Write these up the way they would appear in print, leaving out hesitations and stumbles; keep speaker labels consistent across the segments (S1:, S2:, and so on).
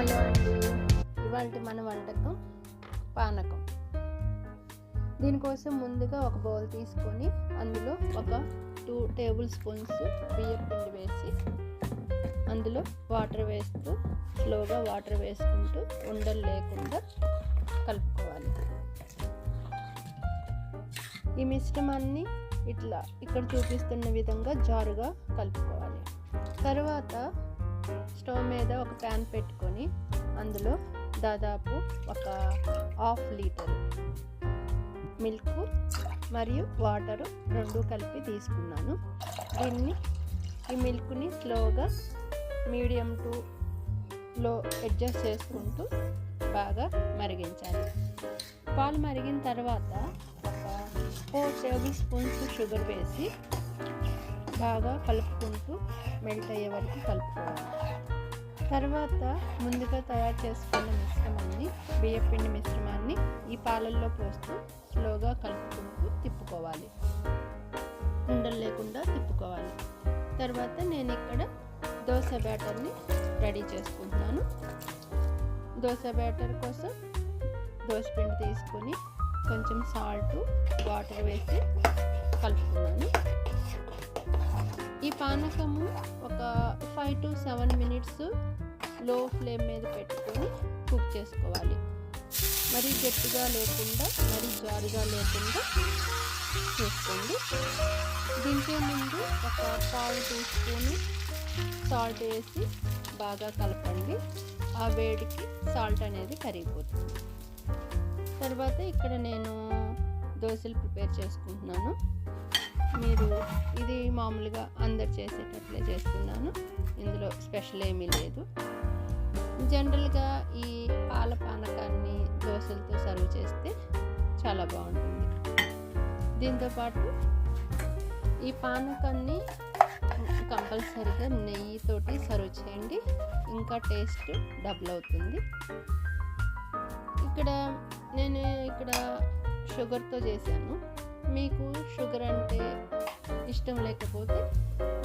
S1: Hello అండి, ఇవాళ మన వంటకం పానకం. దీనికోసం ముందుగా ఒక బౌల్ తీసుకొని అందులో ఒక 2 టేబుల్ స్పూన్స్ బియ్యం పిండి వేసి అందులో వాటర్ వేస్తూ స్లోగా వాటర్ వేసుకుంటూ ఉండలు లేకుండా కలుపుకోవాలి. ఈ మిశ్రమాన్ని ఇట్లా ఇక్కడ చూపిస్తున్న విధంగా జారుగా కలుపుకోవాలి. తర్వాత స్టవ్ మీద ఒక ప్యాన్ పెట్టుకొని అందులో దాదాపు ఒక 1/2 లీటర్ మిల్క్ మరియు వాటరు 2 కలిపి తీసుకున్నాను. ఈ మిల్క్ని స్లోగా మీడియం టు లో అడ్జస్ట్ చేసుకుంటూ బాగా మరిగించాలి. పాలు మరిగిన తర్వాత ఒక 4 టేబుల్ స్పూన్స్ షుగర్ వేసి బాగా కలుపుకుంటూ మెల్ట్ అయ్యే వరకు కలుపుకోవాలి. తర్వాత ముందుగా తయారు చేసుకున్న బియ్యపిండి మిశ్రమాన్ని ఈ పాలల్లో పోస్తూ స్లోగా కలుపుకుంటూ తిప్పుకోవాలి, ఉండలు లేకుండా తిప్పుకోవాలి. తర్వాత నేను ఇక్కడ దోశ బ్యాటర్ని రెడీ చేసుకుంటున్నాను. దోశ బ్యాటర్ కోసం దోశపిండి తీసుకొని కొంచెం సాల్ట్ వాటర్ వేసి కలుపుకున్నాను. ఈ పానకము ఒక 5 to 7 మినిట్స్ లో ఫ్లేమ్ మీద పెట్టుకొని కుక్ చేసుకోవాలి. మరీ గట్టిగా లేకుండా మరీ జారుగా లేకుండా చేసుకోండి. దించే ముందు ఒక 1/4 టీ స్పూన్ సాల్ట్ వేసి బాగా కలపండి. ఆ వేడికి సాల్ట్ అనేది కరిగిపోతుంది. తర్వాత ఇక్కడ నేను దోశలు ప్రిపేర్ చేసుకుంటున్నాను. మీరు ఇది మామూలుగా అందరు చేసేటట్లే చేస్తున్నాను, ఇందులో స్పెషల్ ఏమీ లేదు. జనరల్గా ఈ పాల పానకాన్ని దోశలతో సర్వ్ చేస్తే చాలా బాగుంటుంది. దీంతోపాటు ఈ పానకాన్ని కంపల్సరీగా నెయ్యితోటి సర్వ్ చేయండి, ఇంకా టేస్ట్ డబుల్ అవుతుంది. నేను ఇక్కడ షుగర్తో చేశాను. మీకు షుగర్ అంటే ఇష్టం లేకపోతే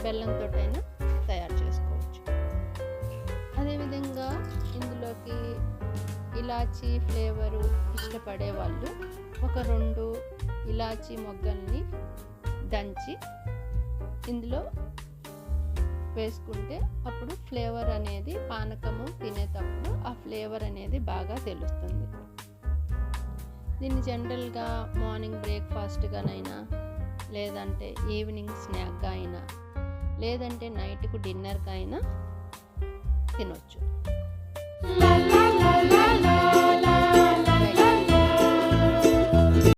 S1: బెల్లంతో అయినా తయారు చేసుకోవచ్చు. అదేవిధంగా ఇందులోకి ఇలాచీ ఫ్లేవరు ఇష్టపడే వాళ్ళు ఒక 2 ఇలాచీ మొగ్గల్ని దంచి ఇందులో వేసుకుంటే అప్పుడు ఫ్లేవర్ అనేది పానకము తినేటప్పుడు ఆ ఫ్లేవర్ అనేది బాగా తెలుస్తుంది. దీన్ని జనరల్గా మార్నింగ్ బ్రేక్ఫాస్ట్గానైనా, లేదంటే ఈవినింగ్ స్నాక్గా అయినా, లేదంటే నైట్కు డిన్నర్గా అయినా తినొచ్చు.